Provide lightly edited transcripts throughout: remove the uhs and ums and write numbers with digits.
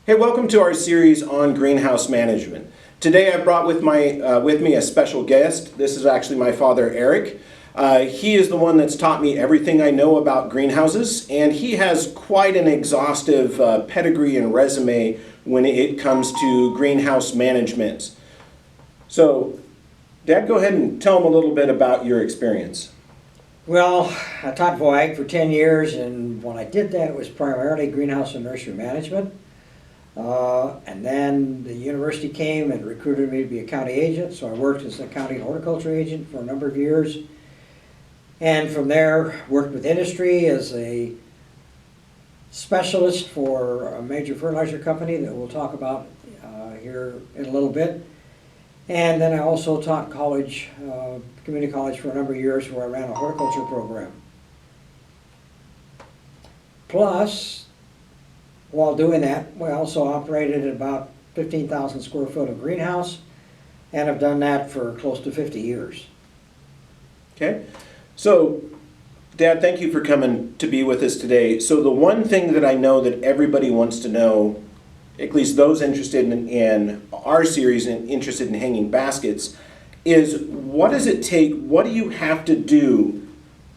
Hey, welcome to our series on greenhouse management. Today I brought with me a special guest. This is actually my father, Eric. He is the one that's taught me everything I know about greenhouses, and he has quite an exhaustive pedigree and resume when it comes to greenhouse management. So, Dad, go ahead and tell him a little bit about your experience. Well, I taught VOAG for 10 years, and when I did that, it was primarily greenhouse and nursery management. And then the university came and recruited me to be a county agent, so I worked as a county horticulture agent for a number of years. And from there, worked with industry as a specialist for a major fertilizer company that we'll talk about here in a little bit. And then I also taught college, community college for a number of years where I ran a horticulture program. Plus, while doing that, we also operated at about 15,000 square foot of greenhouse, and I've done that for close to 50 years. Okay, so Dad, thank you for coming to be with us today. So the one thing that I know that everybody wants to know, at least those interested in our series and interested in hanging baskets, is what does it take, what do you have to do,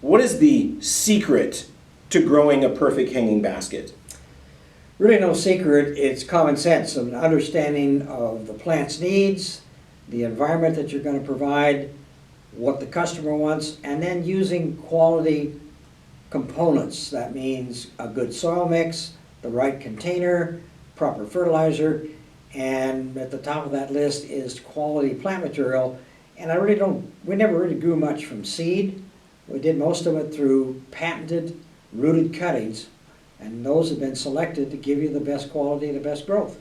what is the secret to growing a perfect hanging basket? Really no secret, it's common sense, an understanding of the plant's needs, the environment that you're going to provide, what the customer wants, and then using quality components. That means a good soil mix, the right container, proper fertilizer, and at the top of that list is quality plant material. And we never really grew much from seed. We did most of it through patented rooted cuttings, and those have been selected to give you the best quality and the best growth.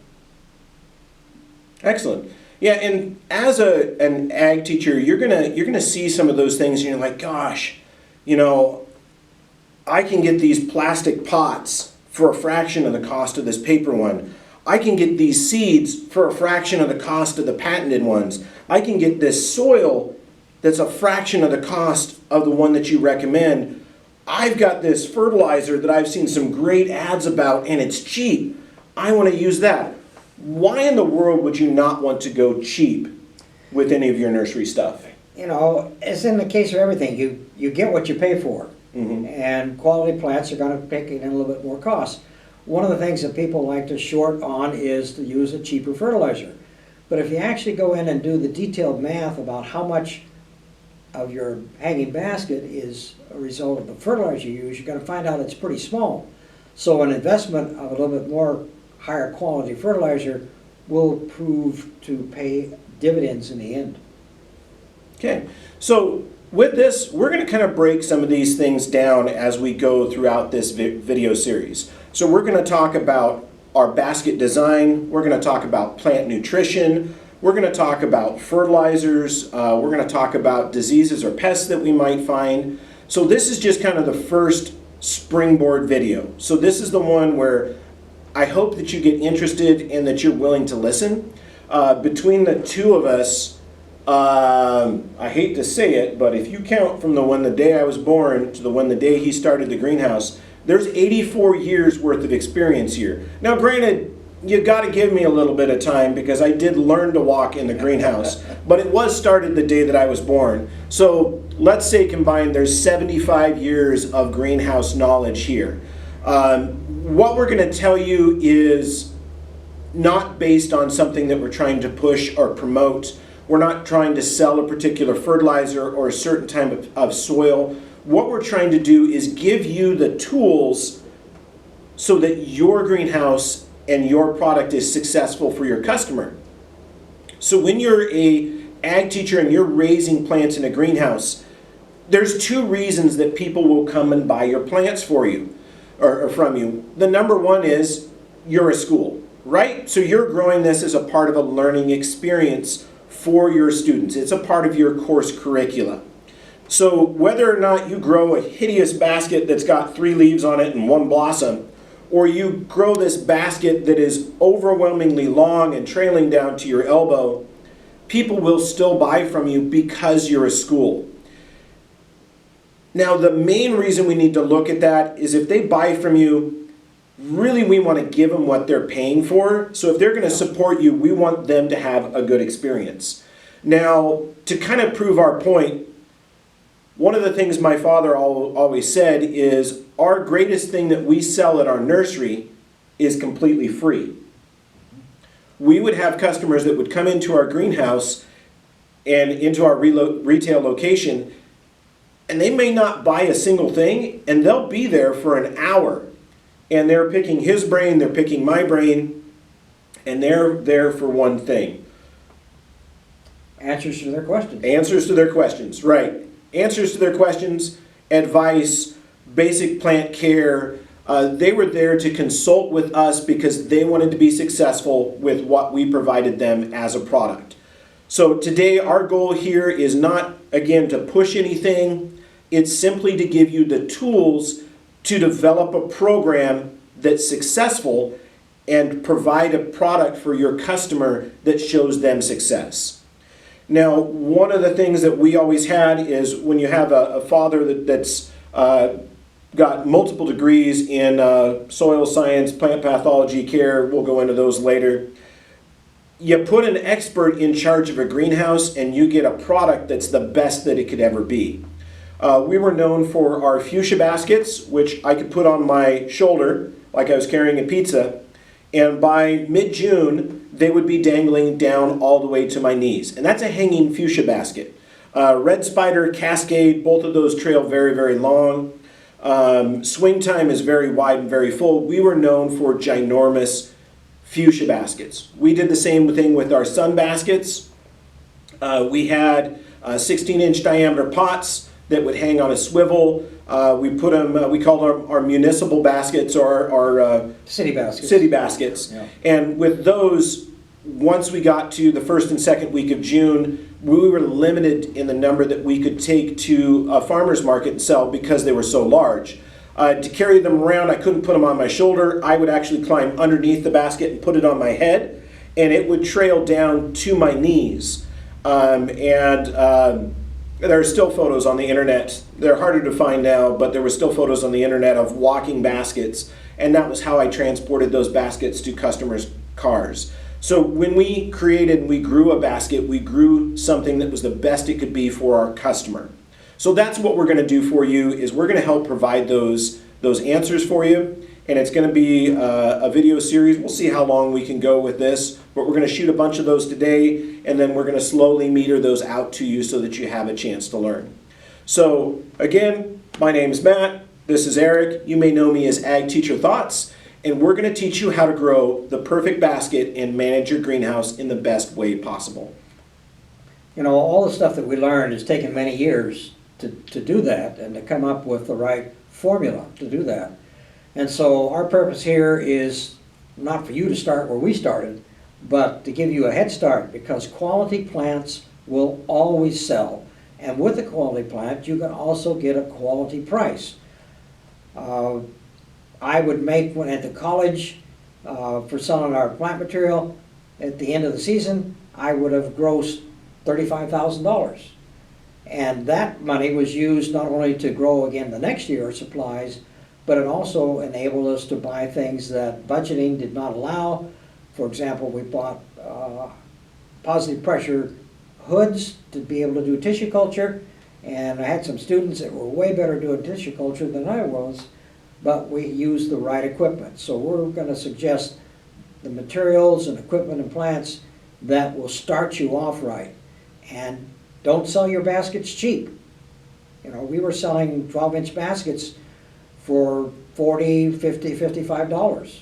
Excellent. Yeah, and as an ag teacher, you're gonna see some of those things, and you're like, gosh, I can get these plastic pots for a fraction of the cost of this paper one. I can get these seeds for a fraction of the cost of the patented ones. I can get this soil that's a fraction of the cost of the one that you recommend. I've got this fertilizer that I've seen some great ads about and it's cheap. I want to use that. Why in the world would you not want to go cheap with any of your nursery stuff? As in the case of everything, you get what you pay for. Mm-hmm. And quality plants are going to take in a little bit more cost. One of the things that people like to short on is to use a cheaper fertilizer. But if you actually go in and do the detailed math about how much of your hanging basket is a result of the fertilizer you use, you're going to find out it's pretty small. So an investment of a little bit more higher quality fertilizer will prove to pay dividends in the end. Okay, so with this, we're going to kind of break some of these things down as we go throughout this video series. So we're going to talk about our basket design, we're going to talk about plant nutrition, we're going to talk about fertilizers, we're going to talk about diseases or pests that we might find. So this is just kind of the first springboard video. So this is the one where I hope that you get interested and that you're willing to listen. Between the two of us, I hate to say it, but if you count from the day I was born to the day he started the greenhouse, there's 84 years worth of experience here. Now granted, you got to give me a little bit of time because I did learn to walk in the greenhouse, but it was started the day that I was born. So let's say combined there's 75 years of greenhouse knowledge here. What we're going to tell you is not based on something that we're trying to push or promote. We're not trying to sell a particular fertilizer or a certain type of soil. What we're trying to do is give you the tools so that your greenhouse and your product is successful for your customer. So when you're an ag teacher and you're raising plants in a greenhouse, there's two reasons that people will come and buy your plants for you or from you. The number one is you're a school, right? So you're growing this as a part of a learning experience for your students. It's a part of your course curricula. So whether or not you grow a hideous basket that's got 3 leaves on it and 1 blossom, or you grow this basket that is overwhelmingly long and trailing down to your elbow, people will still buy from you because you're a school. Now, the main reason we need to look at that is if they buy from you really we want to give them what they're paying for. So if they're going to support you, we want them to have a good experience. Now, to kind of prove our point, one of the things my father always said is our greatest thing that we sell at our nursery is completely free. We would have customers that would come into our greenhouse and into our retail location, and they may not buy a single thing, and they'll be there for an hour. And they're picking his brain, they're picking my brain, and they're there for one thing. Answers to their questions. Answers to their questions, right. Answers to their questions, advice, basic plant care. They were there to consult with us because they wanted to be successful with what we provided them as a product. So today our goal here is not, again, to push anything. It's simply to give you the tools to develop a program that's successful and provide a product for your customer that shows them success. Now, one of the things that we always had is when you have a father that's got multiple degrees in soil science, plant pathology care, we'll go into those later. You put an expert in charge of a greenhouse and you get a product that's the best that it could ever be. We were known for our fuchsia baskets, which I could put on my shoulder like I was carrying a pizza, and by mid-June they would be dangling down all the way to my knees. And that's a hanging fuchsia basket. Red Spider, Cascade, both of those trail very, very long. Swing time is very wide and very full. We were known for ginormous fuchsia baskets. We did the same thing with our sun baskets. We had 16-inch diameter pots that would hang on a swivel. We put them, we called them our municipal baskets or our City baskets. City baskets. Yeah. And with those, once we got to the first and second week of June, we were limited in the number that we could take to a farmer's market and sell because they were so large. To carry them around, I couldn't put them on my shoulder. I would actually climb underneath the basket and put it on my head, and it would trail down to my knees. There are still photos on the internet. They're harder to find now, but there were still photos on the internet of walking baskets, and that was how I transported those baskets to customers' cars. So when we created and we grew a basket, we grew something that was the best it could be for our customer. So that's what we're going to do for you, is we're going to help provide those answers for you. And it's going to be a video series. We'll see how long we can go with this, but we're going to shoot a bunch of those today, and then we're going to slowly meter those out to you so that you have a chance to learn. So again, my name's Matt. This is Eric. You may know me as Ag Teacher Thoughts, and we're going to teach you how to grow the perfect basket and manage your greenhouse in the best way possible. You know, all the stuff that we learned has taken many years to do that and to come up with the right formula to do that. And so our purpose here is not for you to start where we started, but to give you a head start, because quality plants will always sell. And with a quality plant, you can also get a quality price. I would make, when at the college, for selling our plant material, at the end of the season, I would have grossed $35,000. And that money was used not only to grow again the next year supplies, but it also enabled us to buy things that budgeting did not allow. For example, we bought positive pressure hoods to be able to do tissue culture, and I had some students that were way better doing tissue culture than I was, but we used the right equipment. So we're going to suggest the materials and equipment and plants that will start you off right. And don't sell your baskets cheap. You know, we were selling 12-inch baskets for $40, $50, $55.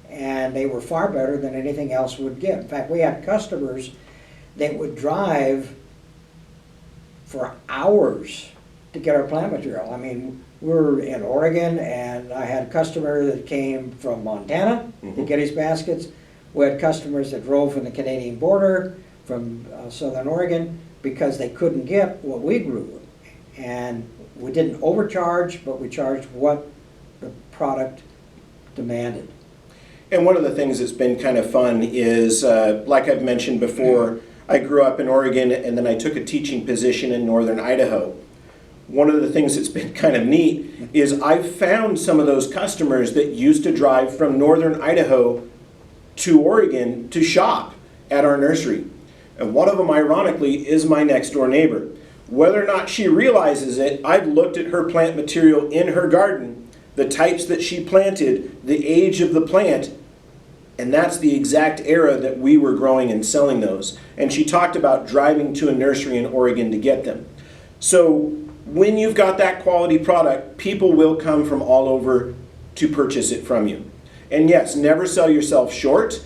And they were far better than anything else would get. In fact, we had customers that would drive for hours to get our plant material. I mean, we're in Oregon, and I had a customer that came from Montana to get his baskets. We had customers that drove from the Canadian border, from Southern Oregon, because they couldn't get what we grew. And we didn't overcharge, but we charged what the product demanded. And one of the things that's been kind of fun is, like I've mentioned before, I grew up in Oregon and then I took a teaching position in northern Idaho. one of the things that's been kind of neat is I've found some of those customers that used to drive from northern Idaho to Oregon to shop at our nursery. And one of them, ironically, is my next door neighbor. Whether or not she realizes it, I've looked at her plant material in her garden, the types that she planted, the age of the plant, and that's the exact era that we were growing and selling those. And she talked about driving to a nursery in Oregon to get them. So when you've got that quality product, people will come from all over to purchase it from you. And yes, never sell yourself short.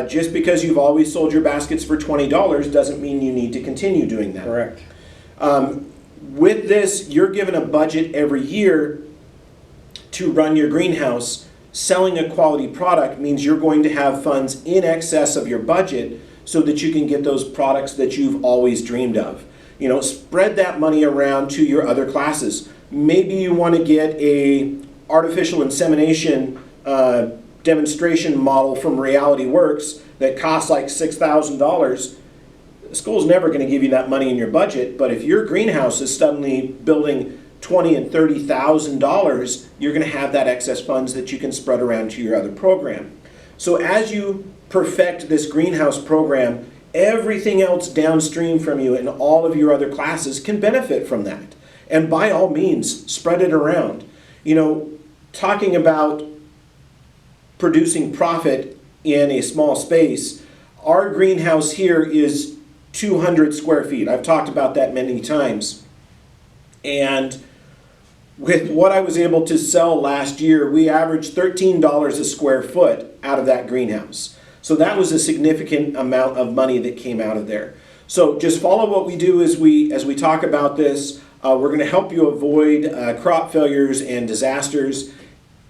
Just because you've always sold your baskets for $20 doesn't mean you need to continue doing that. Correct. With this, you're given a budget every year to run your greenhouse. Selling a quality product means you're going to have funds in excess of your budget so that you can get those products that you've always dreamed of. You know, spread that money around to your other classes. Maybe you want to get a artificial insemination demonstration model from Reality Works that costs like $6,000. The school's never going to give you that money in your budget, but if your greenhouse is suddenly building $20,000 and $30,000, you're going to have that excess funds that you can spread around to your other program. So as you perfect this greenhouse program, everything else downstream from you and all of your other classes can benefit from that. And by all means, spread it around. You know, talking about producing profit in a small space, our greenhouse here is 200 square feet. I've talked about that many times. And with what I was able to sell last year, we averaged $13 a square foot out of that greenhouse. So that was a significant amount of money that came out of there. So just follow what we do as we talk about this. We're going to help you avoid crop failures and disasters,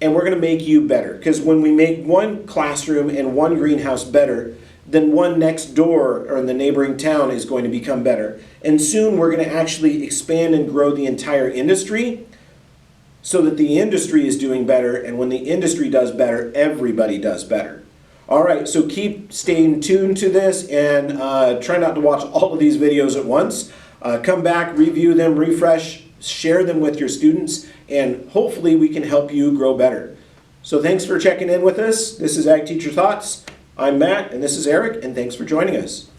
and we're going to make you better. Because when we make one classroom and one greenhouse better, then one next door or in the neighboring town is going to become better. And soon we're going to actually expand and grow the entire industry so that the industry is doing better, and when the industry does better, everybody does better. All right, so keep staying tuned to this and try not to watch all of these videos at once. Come back, review them, refresh, share them with your students, and hopefully we can help you grow better. So thanks for checking in with us. This is Ag Teacher Thoughts. I'm Matt, and this is Eric, and thanks for joining us.